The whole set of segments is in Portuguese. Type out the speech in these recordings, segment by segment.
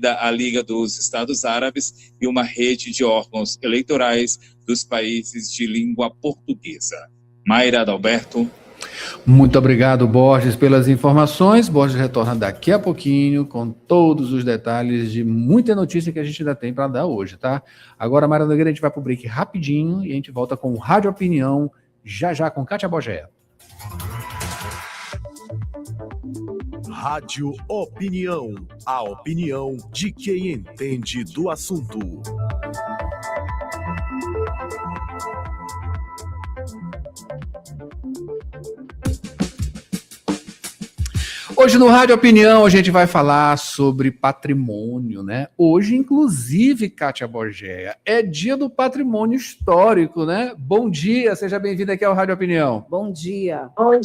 da Liga dos Estados Árabes e uma rede de órgãos eleitorais dos países de língua portuguesa. Mayra Adalberto. Muito obrigado, Borges, pelas informações. Borges retorna daqui a pouquinho com todos os detalhes de muita notícia que a gente ainda tem para dar hoje, tá? Agora, Mayra Nogueira, a gente vai para o break rapidinho e a gente volta com o Rádio Opinião, já com Kátia Bogéia. Rádio Opinião, a opinião de quem entende do assunto. Hoje no Rádio Opinião a gente vai falar sobre patrimônio, né? Hoje, inclusive, Kátia Bogéia, é dia do patrimônio histórico, né? Bom dia, seja bem-vinda aqui ao Rádio Opinião. Bom dia. Bom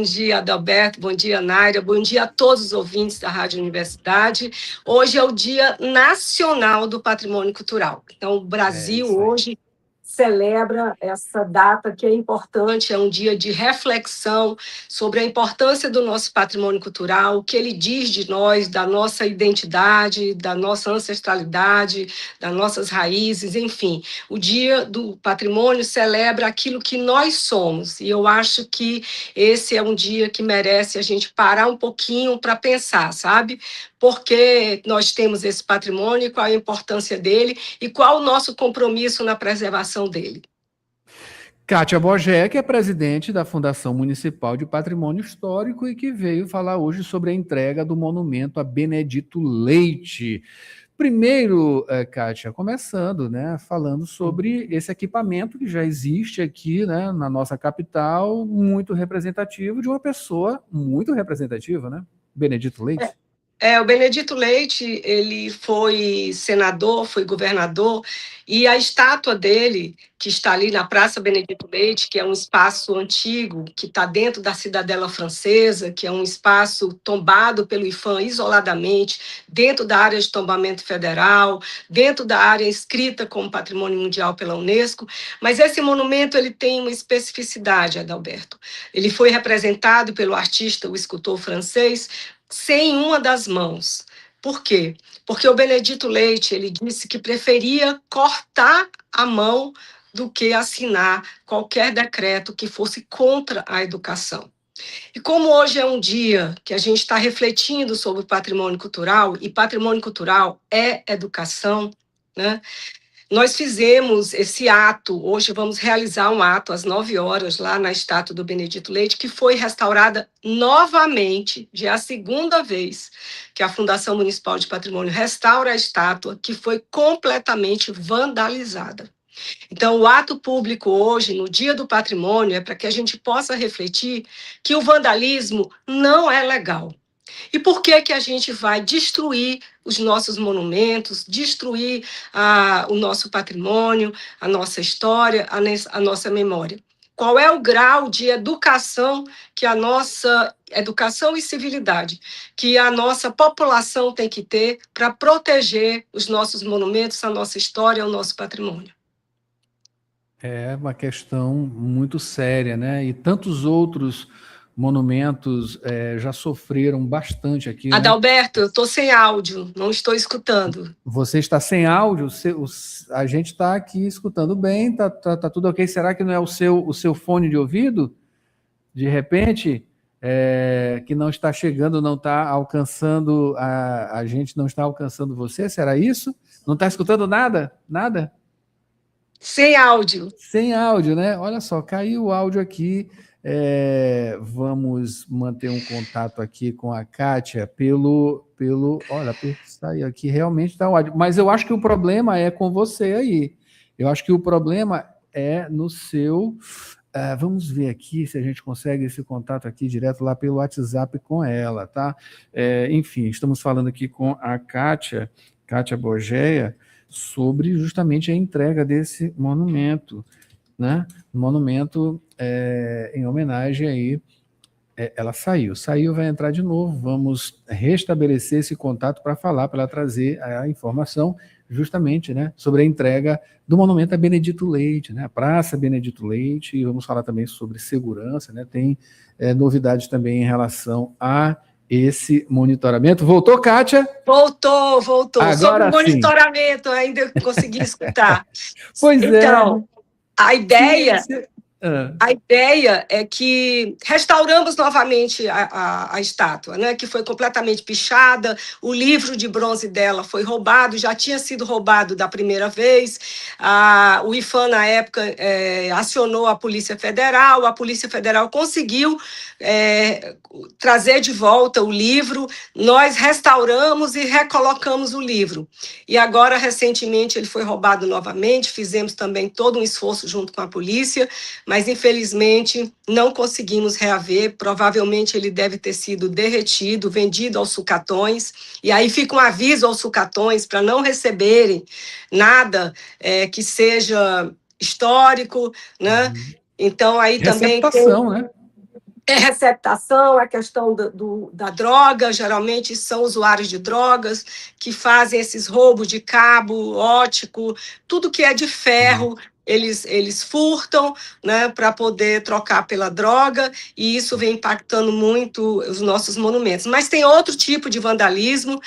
dia, Adalberto, bom dia, Naira, bom dia a todos os ouvintes da Rádio Universidade. Hoje é o Dia Nacional do Patrimônio Cultural. Então, o Brasil hoje celebra essa data que é importante, é um dia de reflexão sobre a importância do nosso patrimônio cultural, o que ele diz de nós, da nossa identidade, da nossa ancestralidade, das nossas raízes, enfim. O Dia do Patrimônio celebra aquilo que nós somos, e eu acho que esse é um dia que merece a gente parar um pouquinho para pensar, sabe? Por que nós temos esse patrimônio, qual a importância dele e qual o nosso compromisso na preservação dele. Kátia Bogéia, que é presidente da Fundação Municipal de Patrimônio Histórico e que veio falar hoje sobre a entrega do monumento a Benedito Leite. Primeiro, Kátia, começando, né, falando sobre esse equipamento que já existe aqui, né, na nossa capital, muito representativo, de uma pessoa muito representativa, né? Benedito Leite. O Benedito Leite, ele foi senador, foi governador, e a estátua dele, que está ali na Praça Benedito Leite, que é um espaço antigo, que está dentro da Cidadela Francesa, que é um espaço tombado pelo IPHAN isoladamente, dentro da área de tombamento federal, dentro da área inscrita como Patrimônio Mundial pela Unesco, mas esse monumento ele tem uma especificidade, Adalberto. Ele foi representado pelo artista, o escultor francês, sem uma das mãos. Por quê? Porque o Benedito Leite, ele disse que preferia cortar a mão do que assinar qualquer decreto que fosse contra a educação. E como hoje é um dia que a gente está refletindo sobre o patrimônio cultural, e patrimônio cultural é educação, né? Nós fizemos esse ato, hoje vamos realizar um ato às 9 horas lá na estátua do Benedito Leite, que foi restaurada novamente, já é a segunda vez que a Fundação Municipal de Patrimônio restaura a estátua, que foi completamente vandalizada. Então, o ato público hoje, no Dia do Patrimônio, é para que a gente possa refletir que o vandalismo não é legal. E por que que a gente vai destruir os nossos monumentos, destruir o nosso patrimônio, a nossa história, a nossa memória? Qual é o grau de educação que a nossa educação e civilidade que a nossa população tem que ter para proteger os nossos monumentos, a nossa história, o nosso patrimônio? É uma questão muito séria, né? E tantos outros monumentos já sofreram bastante aqui, né? Adalberto, eu estou sem áudio, não estou escutando. Você está sem áudio? A gente está aqui escutando bem, tá tudo ok. Será que não é o seu fone de ouvido? De repente, que não está chegando, não está alcançando, a gente não está alcançando você? Será isso? Não está escutando nada? Nada? Sem áudio. Sem áudio, né? Olha só, caiu o áudio aqui. Vamos manter um contato aqui com a Kátia olha, saiu aqui, realmente está o áudio. Mas eu acho que o problema é com você aí. Eu acho que o problema é no seu... vamos ver aqui se a gente consegue esse contato aqui direto lá pelo WhatsApp com ela, tá? Enfim, estamos falando aqui com a Kátia Bogéia, sobre justamente a entrega desse monumento, né? Monumento em homenagem aí, ela saiu, vai entrar de novo, vamos restabelecer esse contato para falar, para ela trazer a informação justamente, né, sobre a entrega do monumento a Benedito Leite, né, a Praça Benedito Leite, e vamos falar também sobre segurança, né, tem novidades também em relação à esse monitoramento. Voltou, Kátia? Voltou. Agora Sobre o sim. monitoramento, ainda consegui escutar. Pois então, a ideia Ah, A ideia é que restauramos novamente a estátua, né, que foi completamente pichada, o livro de bronze dela foi roubado, já tinha sido roubado da primeira vez, o IPHAN, na época, acionou a Polícia Federal conseguiu trazer de volta o livro, nós restauramos e recolocamos o livro. E agora, recentemente, ele foi roubado novamente, fizemos também todo um esforço junto com a polícia, mas infelizmente não conseguimos reaver, provavelmente ele deve ter sido derretido, vendido aos sucatões, e aí fica um aviso aos sucatões para não receberem nada que seja histórico, né? Então aí também receptação, né? Receptação, a questão da droga, geralmente são usuários de drogas que fazem esses roubos de cabo óptico, tudo que é de ferro, eles furtam, né, para poder trocar pela droga, e isso vem impactando muito os nossos monumentos. Mas tem outro tipo de vandalismo,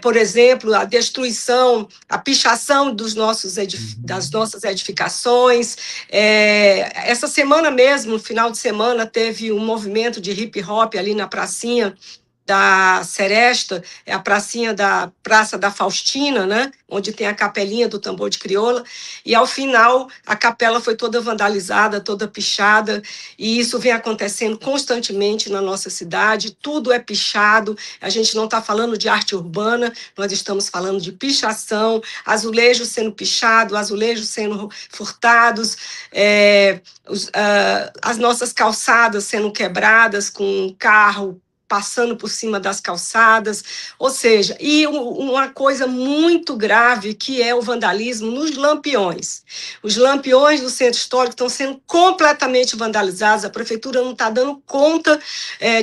por exemplo, a destruição, a pichação das nossas edificações. Essa semana mesmo, no final de semana, teve um movimento de hip hop ali na pracinha da Seresta, é a pracinha da Praça da Faustina, né, onde tem a capelinha do tambor de crioula, e ao final a capela foi toda vandalizada, toda pichada, e isso vem acontecendo constantemente na nossa cidade, tudo é pichado, a gente não está falando de arte urbana, nós estamos falando de pichação, azulejos sendo pichados, azulejos sendo furtados, as nossas calçadas sendo quebradas com carro passando por cima das calçadas, ou seja, e uma coisa muito grave que é o vandalismo nos lampiões. Os lampiões do centro histórico estão sendo completamente vandalizados, a prefeitura não está dando conta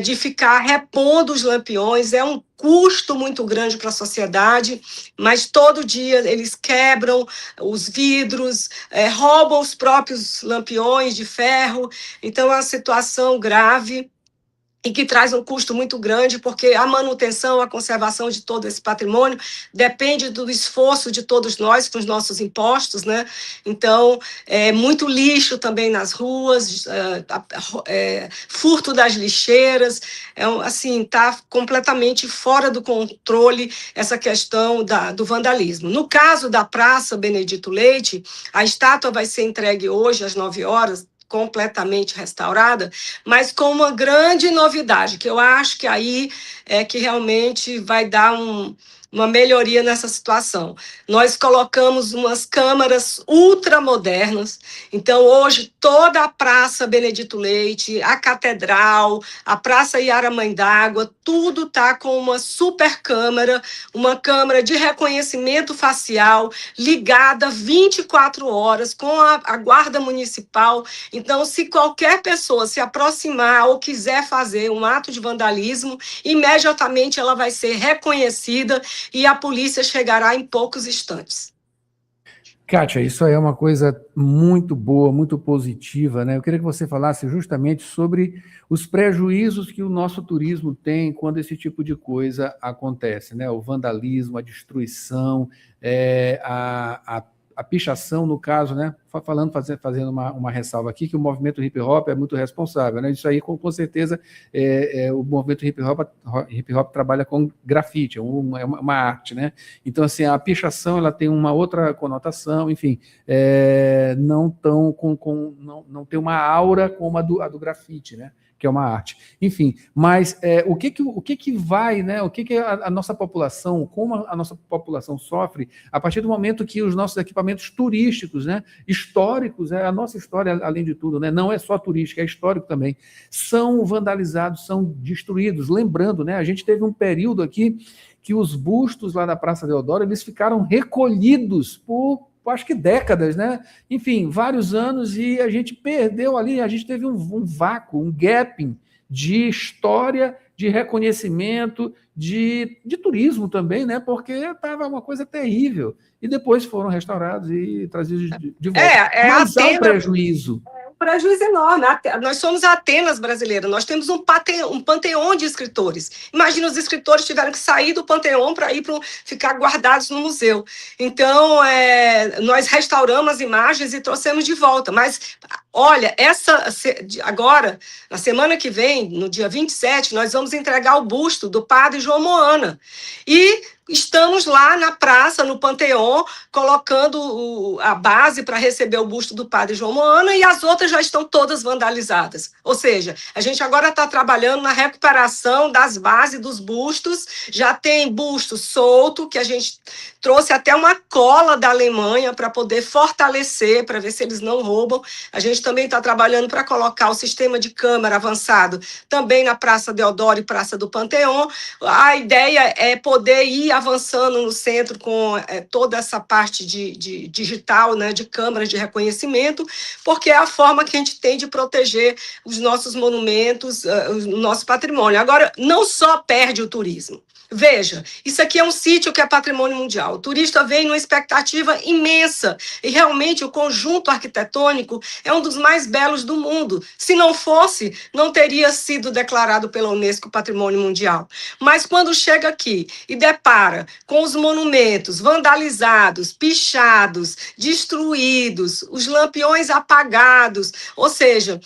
de ficar repondo os lampiões, é um custo muito grande para a sociedade, mas todo dia eles quebram os vidros, roubam os próprios lampiões de ferro, então é uma situação grave e que traz um custo muito grande, porque a manutenção, a conservação de todo esse patrimônio depende do esforço de todos nós, com os nossos impostos, né? Então, muito lixo também nas ruas, furto das lixeiras, assim, está completamente fora do controle essa questão do vandalismo. No caso da Praça Benedito Leite, a estátua vai ser entregue hoje às 9h, completamente restaurada, mas com uma grande novidade, que eu acho que aí é que realmente vai dar uma melhoria nessa situação. Nós colocamos umas câmaras ultramodernas, então hoje toda a Praça Benedito Leite, a Catedral, a Praça Iara Mãe d'Água, tudo está com uma super câmera, uma câmera de reconhecimento facial ligada 24 horas com a Guarda Municipal. Então, se qualquer pessoa se aproximar ou quiser fazer um ato de vandalismo, imediatamente ela vai ser reconhecida e a polícia chegará em poucos instantes. Kátia, isso aí é uma coisa muito boa, muito positiva, né? Eu queria que você falasse justamente sobre os prejuízos que o nosso turismo tem quando esse tipo de coisa acontece, né? O vandalismo, a destruição, a pichação, no caso, né? Fazendo uma ressalva aqui, que o movimento hip hop é muito responsável, né? Isso aí, com certeza, o movimento hip hop trabalha com grafite, é uma arte, né? Então, assim, a pichação, ela tem uma outra conotação, enfim, não tem uma aura como a do grafite, né? Que é uma arte. Enfim, mas o que vai, né? O que a nossa população, como a nossa população sofre a partir do momento que os nossos equipamentos turísticos, né, históricos, a nossa história, além de tudo, né, não é só turística, é histórico também, são vandalizados, são destruídos. Lembrando, né, a gente teve um período aqui que os bustos lá da Praça Deodoro, eles ficaram recolhidos por acho que décadas, né? Enfim, vários anos, e a gente perdeu ali, a gente teve um vácuo, um gapping de história, de reconhecimento, de turismo também, né? Porque estava uma coisa terrível. E depois foram restaurados e trazidos de volta. Mas há um prejuízo. prejuízo enorme. Nós somos a Atenas brasileira, nós temos um panteão de escritores. Imagina, os escritores tiveram que sair do panteão para ficar guardados no museu. Então, nós restauramos as imagens e trouxemos de volta. Mas, olha, agora, na semana que vem, no dia 27, nós vamos entregar o busto do padre João Moana. E estamos lá na praça, no Panteão, colocando a base para receber o busto do padre João Moana, e as outras já estão todas vandalizadas. Ou seja, a gente agora está trabalhando na recuperação das bases dos bustos. Já tem busto solto, que a gente trouxe até uma cola da Alemanha para poder fortalecer, para ver se eles não roubam. A gente também está trabalhando para colocar o sistema de câmera avançado também na Praça Deodoro e Praça do Panteão. A ideia é poder ir avançando no centro com toda essa parte de digital, né, de câmeras de reconhecimento, porque é a forma que a gente tem de proteger os nossos monumentos, o nosso patrimônio. Agora, não só perde o turismo. Veja, isso aqui é um sítio que é patrimônio mundial. O turista vem numa expectativa imensa e realmente o conjunto arquitetônico é um dos mais belos do mundo. Se não fosse, não teria sido declarado pela Unesco Patrimônio Mundial. Mas quando chega aqui e depara com os monumentos vandalizados, pichados, destruídos, os lampiões apagados, ou seja,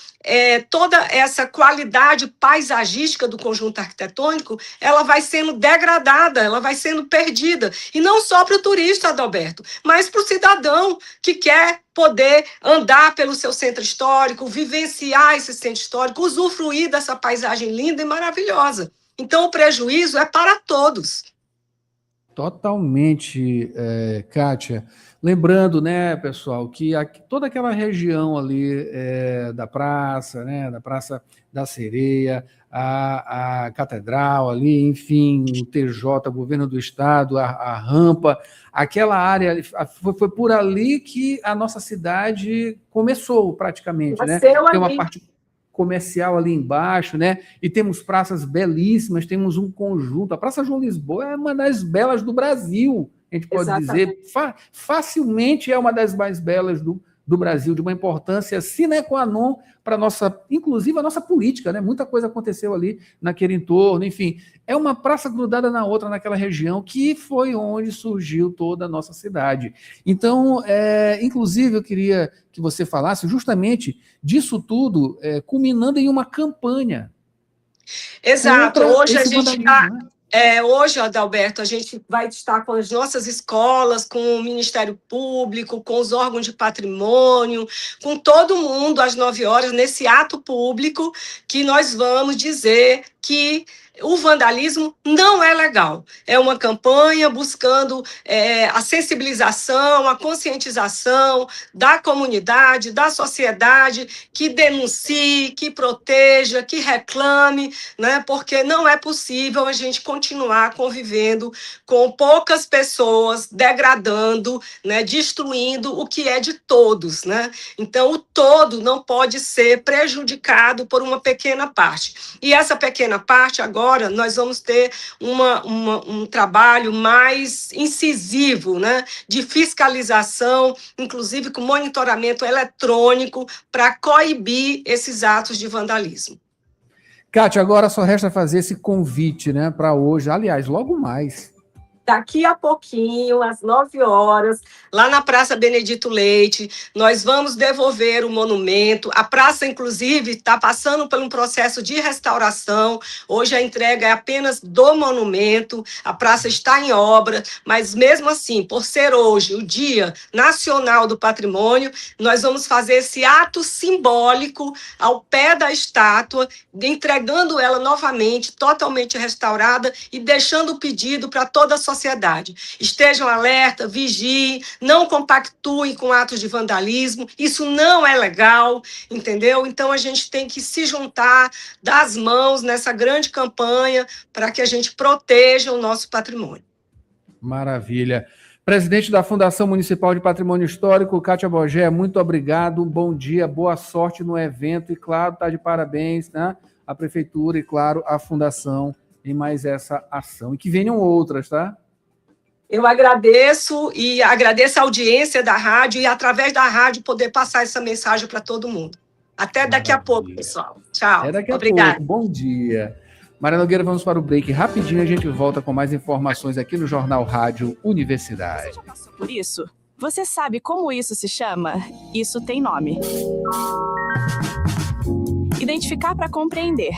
toda essa qualidade paisagística do conjunto arquitetônico, ela vai sendo degradada, ela vai sendo perdida. E não só para o turista, Adalberto, mas para o cidadão que quer poder andar pelo seu centro histórico, vivenciar esse centro histórico, usufruir dessa paisagem linda e maravilhosa. Então, o prejuízo é para todos. Totalmente, Kátia. Lembrando, né, pessoal, que toda aquela região ali da praça, né, da Praça da Sereia, a Catedral ali, enfim, o TJ, o Governo do Estado, a rampa, aquela área, foi por ali que a nossa cidade começou praticamente, né? Tem uma parte comercial ali embaixo, né? E temos praças belíssimas, temos um conjunto. A Praça João Lisboa é uma das belas do Brasil, a gente pode dizer. Facilmente é uma das mais belas do Brasil, de uma importância sine qua non para inclusive a nossa política, né? Muita coisa aconteceu ali naquele entorno, enfim. É uma praça grudada na outra naquela região, que foi onde surgiu toda a nossa cidade. Então, inclusive, eu queria que você falasse justamente disso tudo, culminando em uma campanha. Exato. Hoje a gente está... né? Hoje, Adalberto, a gente vai estar com as nossas escolas, com o Ministério Público, com os órgãos de patrimônio, com todo mundo às 9 horas, nesse ato público, que nós vamos dizer que o vandalismo não é legal. É uma campanha buscando a sensibilização, a conscientização da comunidade, da sociedade, que denuncie, que proteja, que reclame, né? Porque não é possível a gente continuar convivendo com poucas pessoas degradando, né? Destruindo o que é de todos, né? Então, o todo não pode ser prejudicado por uma pequena parte. E essa pequena parte, agora, nós vamos ter um trabalho mais incisivo, né, de fiscalização, inclusive com monitoramento eletrônico, para coibir esses atos de vandalismo. Kátia, agora só resta fazer esse convite, né, para hoje, aliás, logo mais. Daqui a pouquinho, às 9 horas, lá na Praça Benedito Leite, nós vamos devolver o monumento. A praça, inclusive, está passando por um processo de restauração. Hoje a entrega é apenas do monumento. A praça está em obra, mas mesmo assim, por ser hoje o Dia Nacional do Patrimônio, nós vamos fazer esse ato simbólico ao pé da estátua, entregando ela novamente, totalmente restaurada, e deixando o pedido para toda a sociedade. Estejam alerta, vigiem, não compactuem com atos de vandalismo, isso não é legal, entendeu? Então a gente tem que se juntar, dar as mãos nessa grande campanha para que a gente proteja o nosso patrimônio. Maravilha. Presidente da Fundação Municipal de Patrimônio Histórico, Kátia Bogé, muito obrigado, bom dia, boa sorte no evento e, claro, está de parabéns, né? A Prefeitura e, claro, a Fundação em mais essa ação. E que venham outras, tá? Eu agradeço e agradeço a audiência da rádio e, através da rádio, poder passar essa mensagem para todo mundo. Até daqui a pouco, Maravilha. pessoal. Tchau. É daqui a Obrigada. pouco. Bom dia. Maria Nogueira, vamos para o break rapidinho. A gente volta com mais informações aqui no Jornal Rádio Universidade. Você já passou por isso? Você sabe como isso se chama? Isso tem nome. Identificar para compreender.